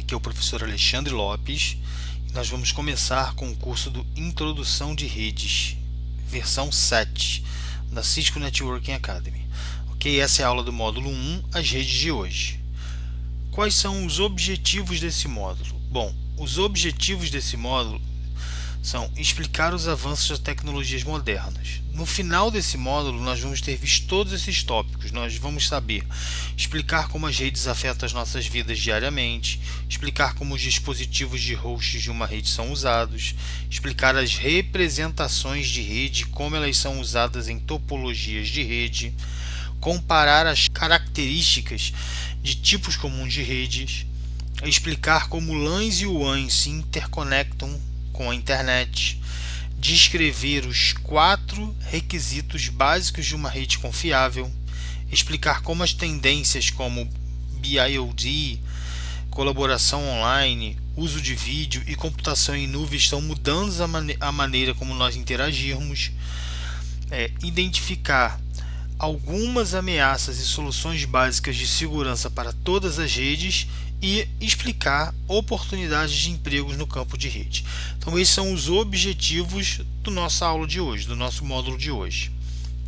Aqui é o professor Alexandre Lopes e nós vamos começar com o curso do Introdução de Redes, versão 7, da Cisco Networking Academy. Ok, essa é a aula do módulo 1, as redes de hoje. Quais são os objetivos desse módulo? Bom, os objetivos desse módulo são explicar os avanços das tecnologias modernas. No final desse módulo, nós vamos ter visto todos esses tópicos. Nós vamos saber explicar como as redes afetam as nossas vidas diariamente, explicar como os dispositivos de hosts de uma rede são usados, explicar as representações de rede, como elas são usadas em topologias de rede, comparar as características de tipos comuns de redes, explicar como LANs e WANs se interconectam com a internet, descrever os 4 requisitos básicos de uma rede confiável, explicar como as tendências como BIOD, colaboração online, uso de vídeo e computação em nuvem estão mudando a maneira como nós interagirmos, identificar algumas ameaças e soluções básicas de segurança para todas as redes e explicar oportunidades de empregos no campo de rede. Então esses são os objetivos da nossa aula de hoje, do nosso módulo de hoje.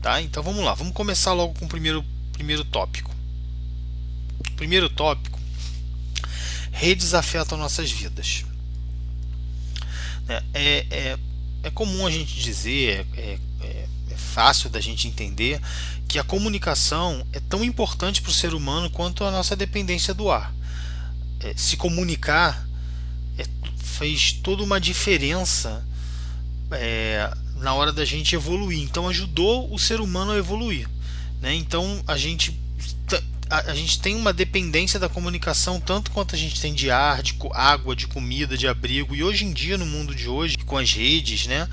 Tá? Então vamos lá, vamos começar logo com o primeiro tópico. Primeiro tópico: redes afetam nossas vidas. É comum a gente dizer, é fácil da gente entender que a comunicação é tão importante para o ser humano quanto a nossa dependência do ar. Se comunicar fez toda uma diferença na hora da gente evoluir. Então ajudou o ser humano a evoluir, né? Então a gente tem uma dependência da comunicação tanto quanto a gente tem de ar, de água, de comida, de abrigo. E hoje em dia, no mundo de hoje, com as redes, né,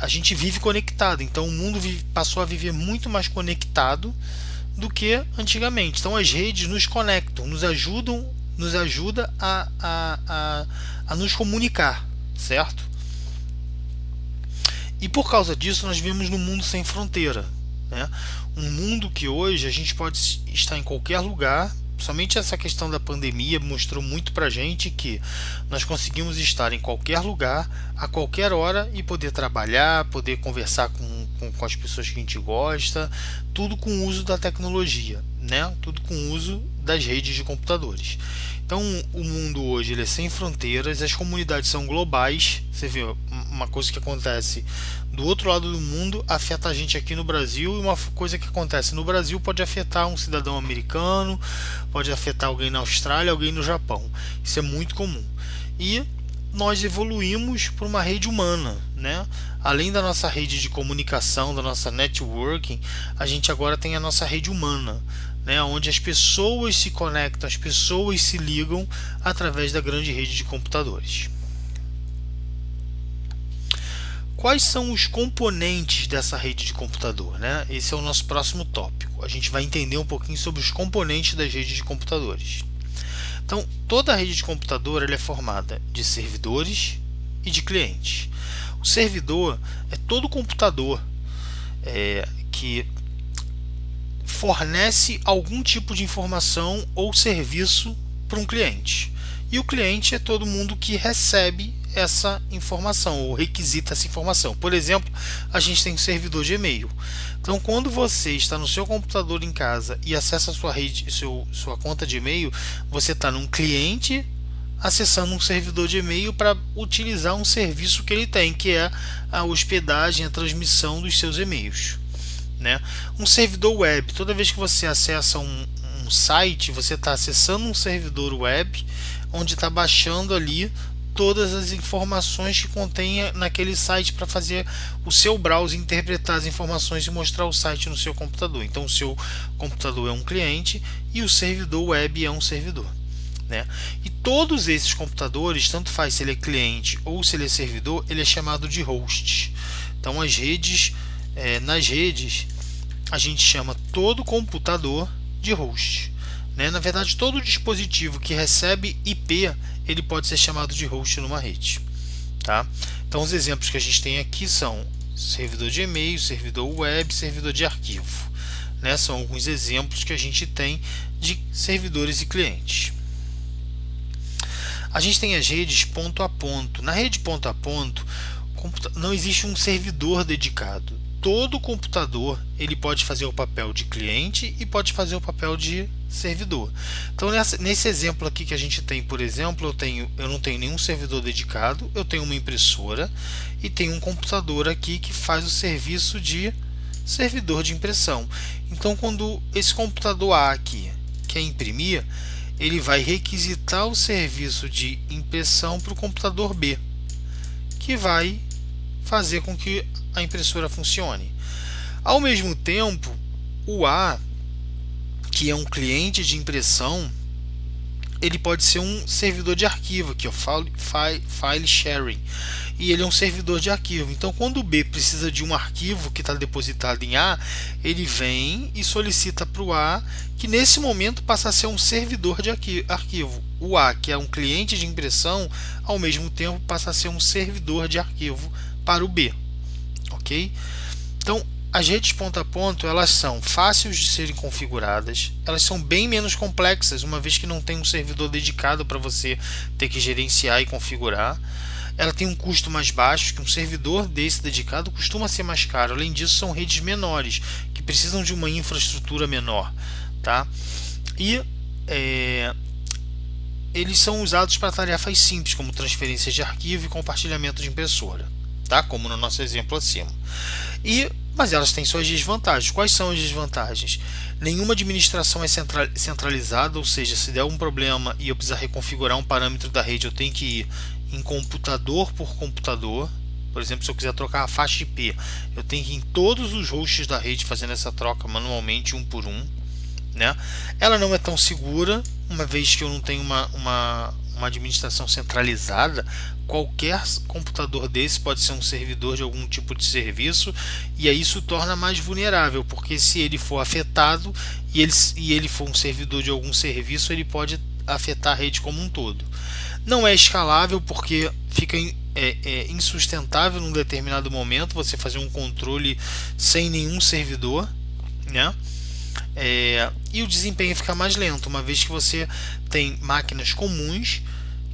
a gente vive conectado. Então o mundo passou a viver muito mais conectado do que antigamente. Então as redes nos conectam, nos ajudam a nos comunicar, certo? E por causa disso nós vivemos num mundo sem fronteira, né? Um mundo que hoje a gente pode estar em qualquer lugar. Somente essa questão da pandemia mostrou muito pra gente que nós conseguimos estar em qualquer lugar, a qualquer hora, e poder trabalhar, poder conversar com as pessoas que a gente gosta, tudo com o uso da tecnologia, né? Tudo com o uso das redes de computadores. Então o mundo hoje ele é sem fronteiras, as comunidades são globais. Você vê, uma coisa que acontece do outro lado do mundo afeta a gente aqui no Brasil, e uma coisa que acontece no Brasil pode afetar um cidadão americano, pode afetar alguém na Austrália, alguém no Japão. Isso é muito comum. E nós evoluímos para uma rede humana, né? Além da nossa rede de comunicação, da nossa networking, a gente agora tem a nossa rede humana, né? Onde as pessoas se conectam, as pessoas se ligam através da grande rede de computadores. Quais são os componentes dessa rede de computador, né? Esse é o nosso próximo tópico. A gente vai entender um pouquinho sobre os componentes das redes de computadores. Então, toda a rede de computador ela é formada de servidores e de clientes. O servidor é todo computador que fornece algum tipo de informação ou serviço para um cliente. E o cliente é todo mundo que recebe essa informação ou requisita essa informação. Por exemplo, a gente tem um servidor de e-mail. Então, quando você está no seu computador em casa e acessa a sua rede, sua conta de e-mail, você está num cliente acessando um servidor de e-mail para utilizar um serviço que ele tem, que é a hospedagem, a transmissão dos seus e-mails, né? Um servidor web, toda vez que você acessa um site, você está acessando um servidor web onde está baixando ali todas as informações que contém naquele site para fazer o seu browser interpretar as informações e mostrar o site no seu computador. Então o seu computador é um cliente e o servidor web é um servidor, né? E todos esses computadores, tanto faz se ele é cliente ou se ele é servidor, ele é chamado de host. Então as redes, nas redes a gente chama todo computador de host, né? Na verdade, todo dispositivo que recebe IP ele pode ser chamado de host numa rede, tá? Então os exemplos que a gente tem aqui são servidor de e-mail, servidor web, servidor de arquivo, né? São alguns exemplos que a gente tem de servidores e clientes. A gente tem as redes ponto a ponto. Na rede ponto a ponto, não existe um servidor dedicado. Todo computador ele pode fazer o papel de cliente e pode fazer o papel de servidor. Então nesse exemplo aqui que a gente tem, por exemplo, eu não tenho nenhum servidor dedicado, eu tenho uma impressora e tenho um computador aqui que faz o serviço de servidor de impressão. Então quando esse computador A aqui quer imprimir, ele vai requisitar o serviço de impressão para o computador B, que vai fazer com que a impressora funcione. Ao mesmo tempo, o A, que é um cliente de impressão, ele pode ser um servidor de arquivo, aqui, ó, file sharing, e ele é um servidor de arquivo. Então, quando o B precisa de um arquivo que está depositado em A, ele vem e solicita para o A, que nesse momento passa a ser um servidor de arquivo. O A, que é um cliente de impressão, ao mesmo tempo passa a ser um servidor de arquivo para o B. Ok? Então, as redes ponto a ponto, elas são fáceis de serem configuradas, elas são bem menos complexas, uma vez que não tem um servidor dedicado para você ter que gerenciar e configurar. Ela tem um custo mais baixo, que um servidor desse dedicado costuma ser mais caro. Além disso, são redes menores, que precisam de uma infraestrutura menor. Tá? E eles são usados para tarefas simples, como transferência de arquivo e compartilhamento de impressora, tá? Como no nosso exemplo acima. Mas elas têm suas desvantagens. Quais são as desvantagens? Nenhuma administração é centralizada, ou seja, se der um problema e eu precisar reconfigurar um parâmetro da rede, eu tenho que ir em computador por computador. Por exemplo, se eu quiser trocar a faixa IP, eu tenho que ir em todos os hosts da rede fazendo essa troca manualmente, um por um. Né? Ela não é tão segura, uma vez que eu não tenho uma administração centralizada. Qualquer computador desse pode ser um servidor de algum tipo de serviço, e aí isso torna mais vulnerável, porque se ele for afetado e ele for um servidor de algum serviço, ele pode afetar a rede como um todo. Não é escalável, porque fica insustentável num determinado momento você fazer um controle sem nenhum servidor, né? E o desempenho fica mais lento, uma vez que você tem máquinas comuns,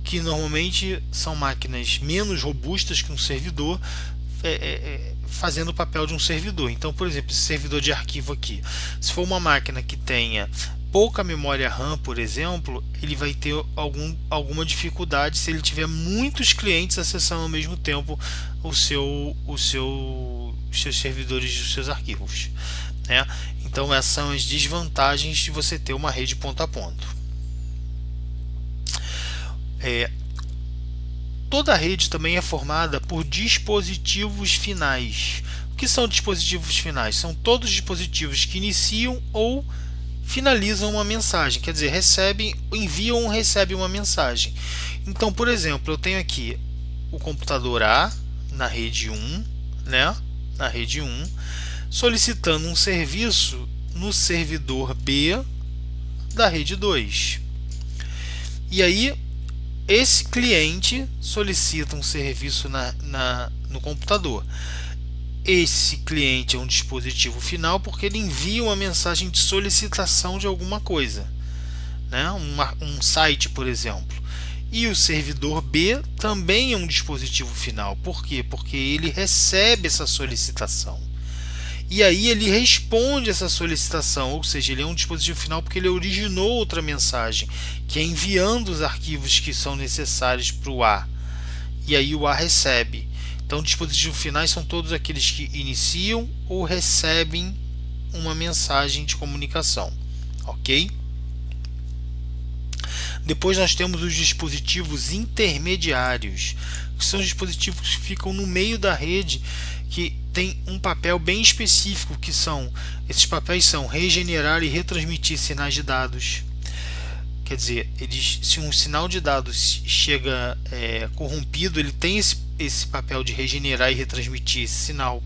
que normalmente são máquinas menos robustas que um servidor, fazendo o papel de um servidor. Então, por exemplo, esse servidor de arquivo aqui, se for uma máquina que tenha pouca memória RAM, por exemplo, ele vai ter alguma dificuldade se ele tiver muitos clientes acessando ao mesmo tempo os seus servidores dos seus arquivos, né? Então essas são as desvantagens de você ter uma rede ponto a ponto. Toda rede também é formada por dispositivos finais. O que são dispositivos finais? São todos os dispositivos que iniciam ou finalizam uma mensagem, quer dizer, enviam ou recebem uma mensagem. Então, por exemplo, eu tenho aqui o computador A na rede 1, né? Na rede 1, solicitando um serviço no servidor B da rede 2. E aí, esse cliente solicita um serviço no computador. Esse cliente é um dispositivo final porque ele envia uma mensagem de solicitação de alguma coisa, né? Um site, por exemplo. E o servidor B também é um dispositivo final. Por quê? Porque ele recebe essa solicitação. E aí ele responde essa solicitação, ou seja, ele é um dispositivo final porque ele originou outra mensagem, que é enviando os arquivos que são necessários para o A. E aí o A recebe. Então, dispositivos finais são todos aqueles que iniciam ou recebem uma mensagem de comunicação, ok? Depois nós temos os dispositivos intermediários, que são os dispositivos que ficam no meio da rede, que tem um papel bem específico, esses papéis são regenerar e retransmitir sinais de dados. Quer dizer, se um sinal de dados chega corrompido, ele tem esse papel de regenerar e retransmitir esse sinal.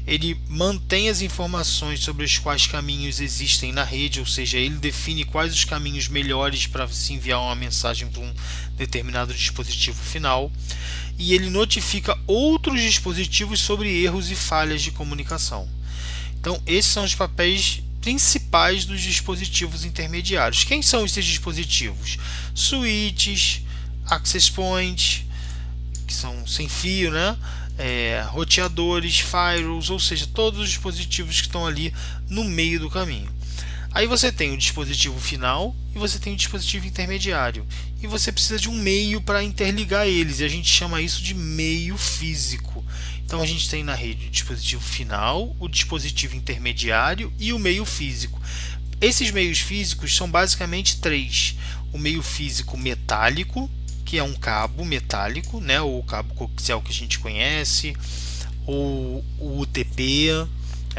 Ele mantém as informações sobre os quais caminhos existem na rede, ou seja, ele define quais os caminhos melhores para se enviar uma mensagem para um determinado dispositivo final. E ele notifica outros dispositivos sobre erros e falhas de comunicação. Então, esses são os papéis principais dos dispositivos intermediários. Quem são esses dispositivos? Switches, access point, que são sem fio, né? Roteadores, firewalls, ou seja, todos os dispositivos que estão ali no meio do caminho. Aí você tem o dispositivo final e você tem o dispositivo intermediário. E você precisa de um meio para interligar eles, e a gente chama isso de meio físico. Então a gente tem na rede o dispositivo final, o dispositivo intermediário e o meio físico. Esses meios físicos são basicamente três: o meio físico metálico, que é um cabo metálico, né, o cabo coaxial que a gente conhece, ou o UTP.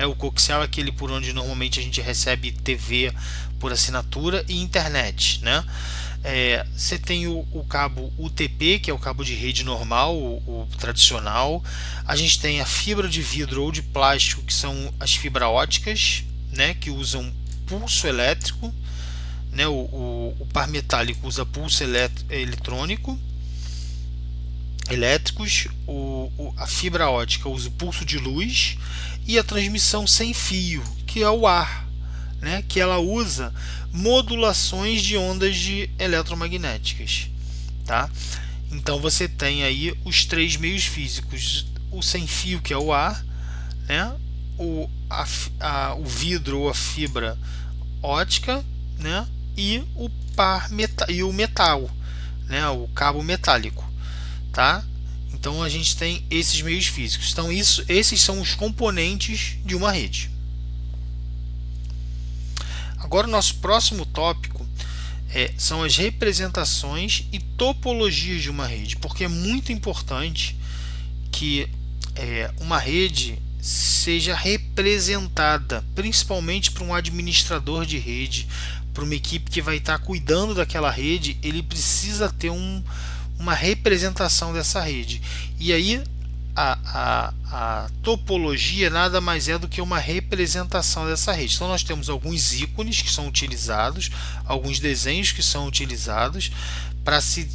O coaxial é aquele por onde normalmente a gente recebe TV por assinatura e internet, né? Você tem o cabo UTP, que é o cabo de rede normal, o tradicional. A gente tem a fibra de vidro ou de plástico, que são as fibra óticas, né, que usam pulso elétrico, né? O par metálico usa pulso elétricos. A fibra ótica usa o pulso de luz, e a transmissão sem fio, que é o ar, né? Que ela usa modulações de ondas eletromagnéticas, tá? Então você tem aí os três meios físicos: o sem fio, que é o ar, né? O vidro ou a fibra ótica, né? E o metal, né? O cabo metálico, tá? Então a gente tem esses meios físicos. Então esses são os componentes de uma rede. Agora o nosso próximo tópico são as representações e topologias de uma rede, porque é muito importante que uma rede seja representada, principalmente para um administrador de rede, para uma equipe que vai estar cuidando daquela rede. Ele precisa ter uma representação dessa rede. E aí a topologia nada mais é do que uma representação dessa rede. Então nós temos alguns ícones que são utilizados, alguns desenhos que são utilizados para se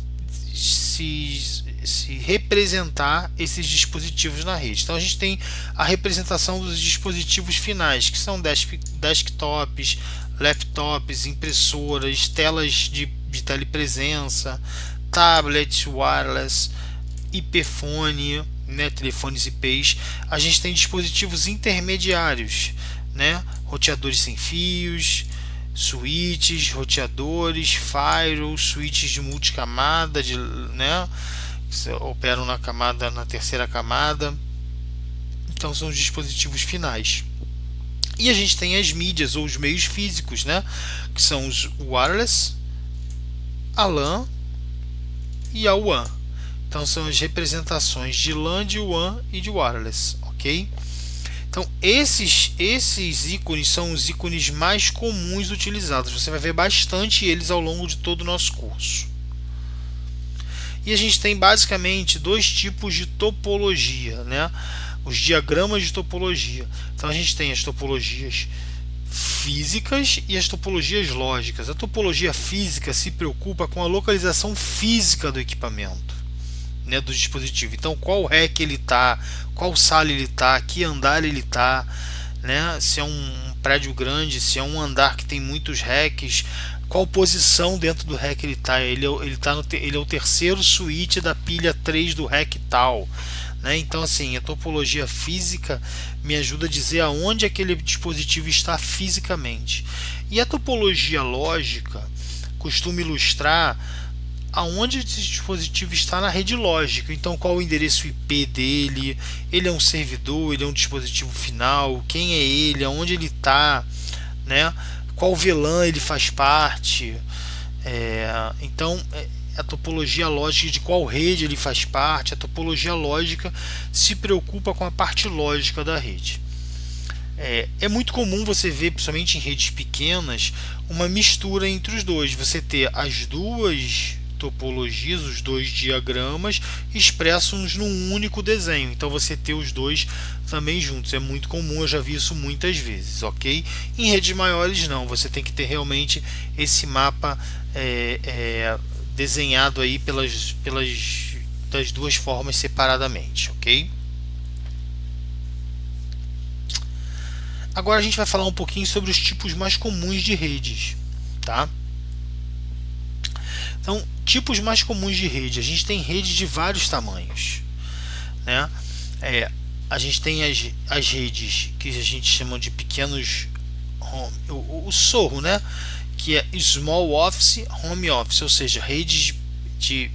representar esses dispositivos na rede. Então a gente tem a representação dos dispositivos finais, que são desktops, laptops, impressoras, telas de telepresença, tablets, wireless, IP-fone, né, telefones IPs. A gente tem dispositivos intermediários, né, roteadores sem fios, switches, roteadores, firewalls, switches de multicamada, né, que operam na terceira camada. Então são os dispositivos finais. E a gente tem as mídias ou os meios físicos, né, que são os wireless, a LAN e a WAN. Então são as representações de LAN, de WAN e de wireless, ok? Então esses ícones são os ícones mais comuns utilizados. Você vai ver bastante eles ao longo de todo o nosso curso. E a gente tem basicamente dois tipos de topologia, né? Os diagramas de topologia. Então a gente tem as topologias físicas e as topologias lógicas. A topologia física se preocupa com a localização física do equipamento, né, do dispositivo. Então qual rack ele está, qual sala ele está, que andar ele está, né? Se é um prédio grande, se é um andar que tem muitos racks, qual posição dentro do rack ele está. Ele é o terceiro switch da pilha 3 do rack tal, né? Então assim, a topologia física me ajuda a dizer aonde aquele dispositivo está fisicamente. E a topologia lógica costuma ilustrar aonde esse dispositivo está na rede lógica. Então qual o endereço IP dele, ele é um servidor, ele é um dispositivo final, quem é ele, aonde ele está, né? Qual VLAN ele faz parte. Então a topologia lógica de qual rede ele faz parte. A topologia lógica se preocupa com a parte lógica da rede. É muito comum você ver, principalmente em redes pequenas, uma mistura entre os dois. Você ter as duas topologias, os dois diagramas expressos num único desenho. Então você ter os dois também juntos é muito comum, eu já vi isso muitas vezes, ok? Em redes maiores não, você tem que ter realmente esse mapa desenhado aí das duas formas separadamente, ok? Agora a gente vai falar um pouquinho sobre os tipos mais comuns de redes, tá? Então, tipos mais comuns de rede, a gente tem rede de vários tamanhos, né? A gente tem as redes que a gente chama de pequenos o SOHO, né? Que é Small Office, Home Office, ou seja, redes de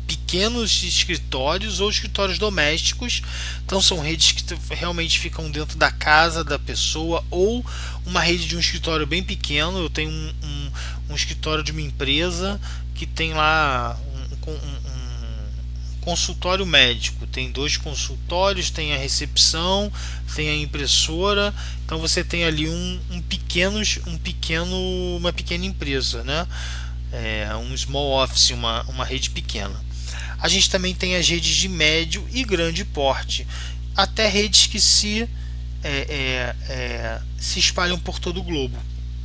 pequenos escritórios ou escritórios domésticos. Então são redes que realmente ficam dentro da casa da pessoa, ou uma rede de um escritório bem pequeno. Eu tenho um escritório de uma empresa que tem lá um consultório médico, tem 2 consultórios, tem a recepção, tem a impressora. Então você tem ali uma pequena empresa, né? Um small office, uma rede pequena. A gente também tem as redes de médio e grande porte, até redes que se espalham por todo o globo,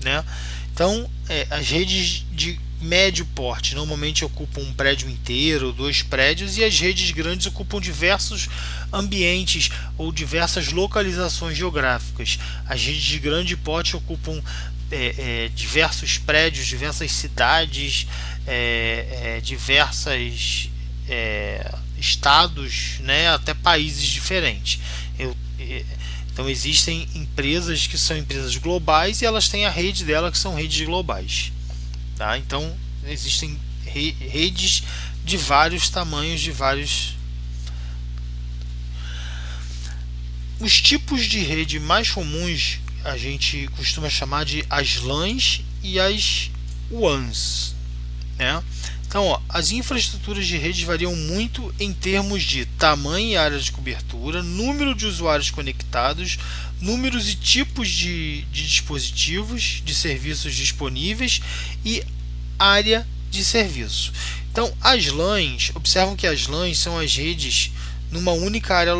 né? Então, as redes de médio porte normalmente ocupam um prédio inteiro, 2 prédios, e as redes grandes ocupam diversos ambientes ou diversas localizações geográficas. As redes de grande porte ocupam diversos prédios, diversas cidades, diversas estados, né, até países diferentes. Então existem empresas que são empresas globais e elas têm a rede dela, que são redes globais, tá? Então existem redes de vários tamanhos, os tipos de rede mais comuns a gente costuma chamar de as LANs e as WANs, né? Então, as infraestruturas de rede variam muito em termos de tamanho e área de cobertura, número de usuários conectados, números e tipos de dispositivos, de serviços disponíveis e área de serviço. Então, as LANs, observam que as LANs são as redes numa única área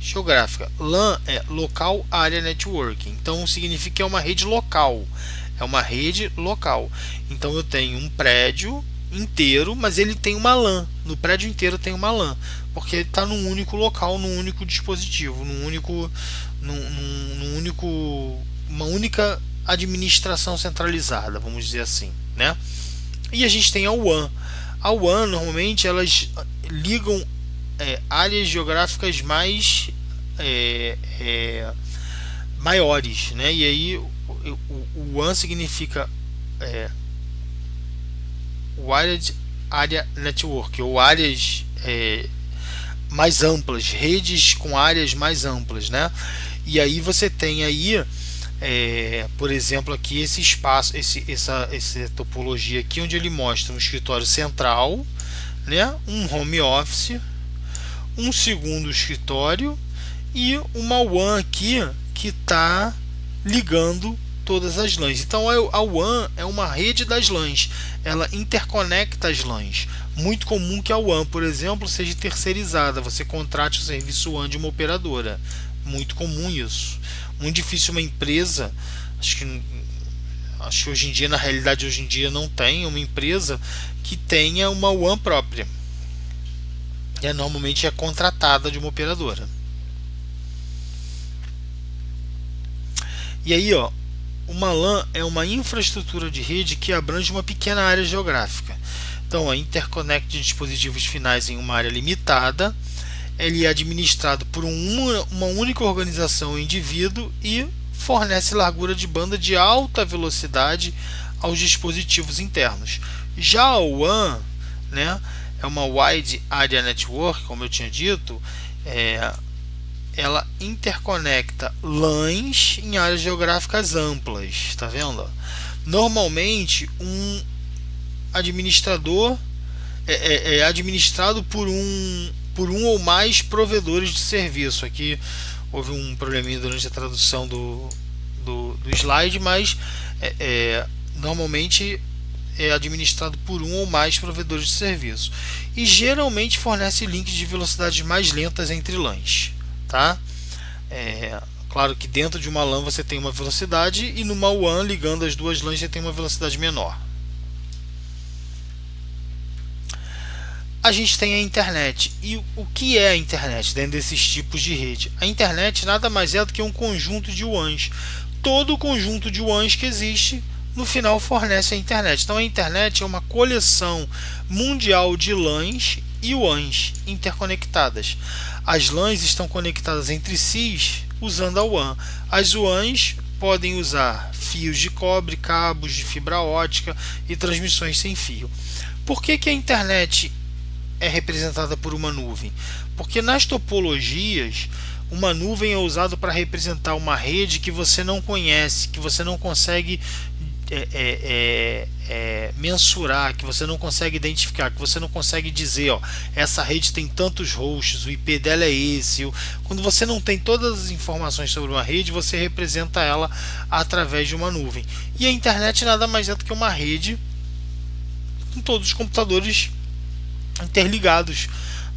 geográfica. LAN é Local Area Networking, então significa que é uma rede local. Então eu tenho um prédio inteiro, mas ele tem uma LAN. No prédio inteiro tem uma LAN, porque ele está num único local, num único dispositivo, uma única administração centralizada, vamos dizer assim, né? E a gente tem a WAN. A WAN normalmente elas ligam áreas geográficas maiores, né? E aí o WAN significa Wide Area Network, ou áreas mais amplas, redes com áreas mais amplas, né? E aí você tem aí, por exemplo, aqui esse espaço, essa topologia aqui, onde ele mostra um escritório central, né? Um home office, um segundo escritório e uma WAN aqui que está ligando todas as LANs. Então a WAN é uma rede das LANs, ela interconecta as LANs. Muito comum que a WAN, por exemplo, seja terceirizada, você contrate o serviço WAN de uma operadora. Muito comum isso. Muito difícil uma empresa, acho que hoje em dia, na realidade hoje em dia não tem uma empresa que tenha uma WAN própria. Normalmente é contratada de uma operadora. E aí, uma LAN é uma infraestrutura de rede que abrange uma pequena área geográfica. Então, interconecta de dispositivos finais em uma área limitada. Ele é administrado por uma única organização ou indivíduo e fornece largura de banda de alta velocidade aos dispositivos internos. Já a WAN, né, é uma Wide Area Network, como eu tinha dito, ela interconecta LANs em áreas geográficas amplas, tá vendo? Normalmente um administrador é administrado por um ou mais provedores de serviço. Aqui houve um probleminha durante a tradução do slide, mas normalmente é administrado por um ou mais provedores de serviço e geralmente fornece links de velocidades mais lentas entre LANs, tá? Claro que dentro de uma LAN você tem uma velocidade e numa WAN ligando as duas LANs você tem uma velocidade menor. A gente tem a internet. E o que é a internet dentro desses tipos de rede? A internet nada mais é do que um conjunto de WANs. Todo o conjunto de WANs que existe no final fornece a internet. Então a internet é uma coleção mundial de LANs e WANs interconectadas. As LANs estão conectadas entre si usando a WAN. As WANs podem usar fios de cobre, cabos de fibra ótica e transmissões sem fio. Por que a internet é representada por uma nuvem? Porque nas topologias, uma nuvem é usada para representar uma rede que você não conhece, que você não consegue mensurar, que você não consegue identificar, que você não consegue dizer, ó, essa rede tem tantos hosts, o IP dela é esse. Quando você não tem todas as informações sobre uma rede, você representa ela através de uma nuvem. E a internet nada mais é do que uma rede com todos os computadores interligados,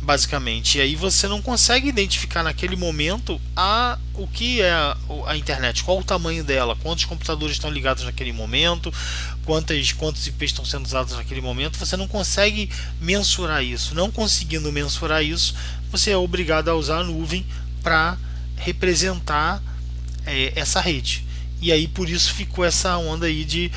basicamente. E aí você não consegue identificar naquele momento o que é a internet, qual o tamanho dela, quantos computadores estão ligados naquele momento, quantos IPs estão sendo usados naquele momento. Você não consegue mensurar isso. Não conseguindo mensurar isso, você é obrigado a usar a nuvem para representar essa rede. E aí por isso ficou essa onda aí de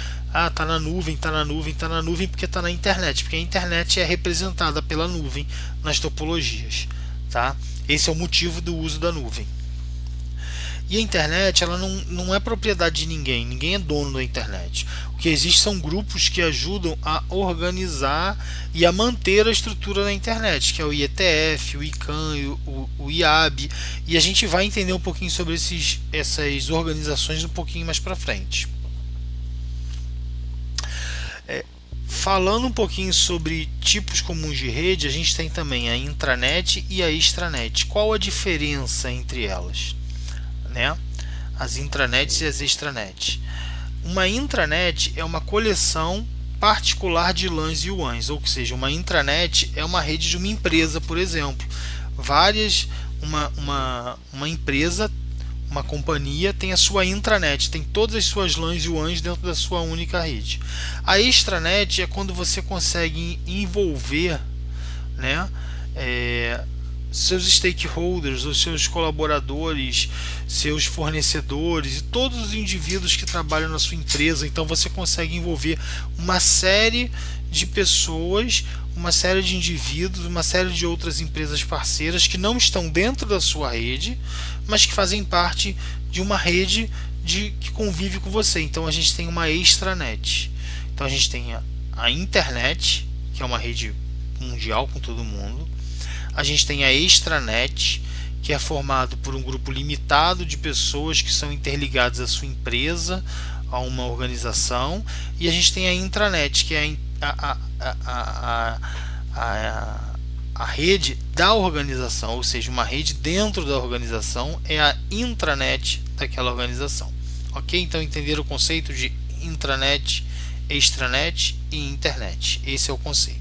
tá na nuvem, tá na nuvem, tá na nuvem, porque tá na internet, porque a internet é representada pela nuvem nas topologias, tá? Esse é o motivo do uso da nuvem. E a internet, ela não é propriedade de ninguém, ninguém é dono da internet. O que existe são grupos que ajudam a organizar e a manter a estrutura da internet, que é o IETF, o ICANN, o IAB, e a gente vai entender um pouquinho sobre essas organizações um pouquinho mais para frente. Falando um pouquinho sobre tipos comuns de rede, a gente tem também a intranet e a extranet. Qual a diferença entre elas? As intranets e as extranets. Uma intranet é uma coleção particular de LANs e WANs, ou seja, uma intranet é uma rede de uma empresa, por exemplo. Uma empresa, uma companhia tem a sua intranet, tem todas as suas LANs e WANs dentro da sua única rede. A extranet é quando você consegue envolver, seus stakeholders, os seus colaboradores, seus fornecedores e todos os indivíduos que trabalham na sua empresa. Então você consegue envolver uma série de pessoas, uma série de indivíduos, uma série de outras empresas parceiras que não estão dentro da sua rede, mas que fazem parte de uma rede que convive com você. Então a gente tem uma extranet. Então a gente tem a internet, que é uma rede mundial com todo mundo. A gente tem a extranet, que é formado por um grupo limitado de pessoas que são interligadas à sua empresa, a uma organização. E a gente tem a intranet, que é a rede da organização, ou seja, uma rede dentro da organização é a intranet daquela organização. Ok? Então entenderam o conceito de intranet, extranet e internet. Esse é o conceito.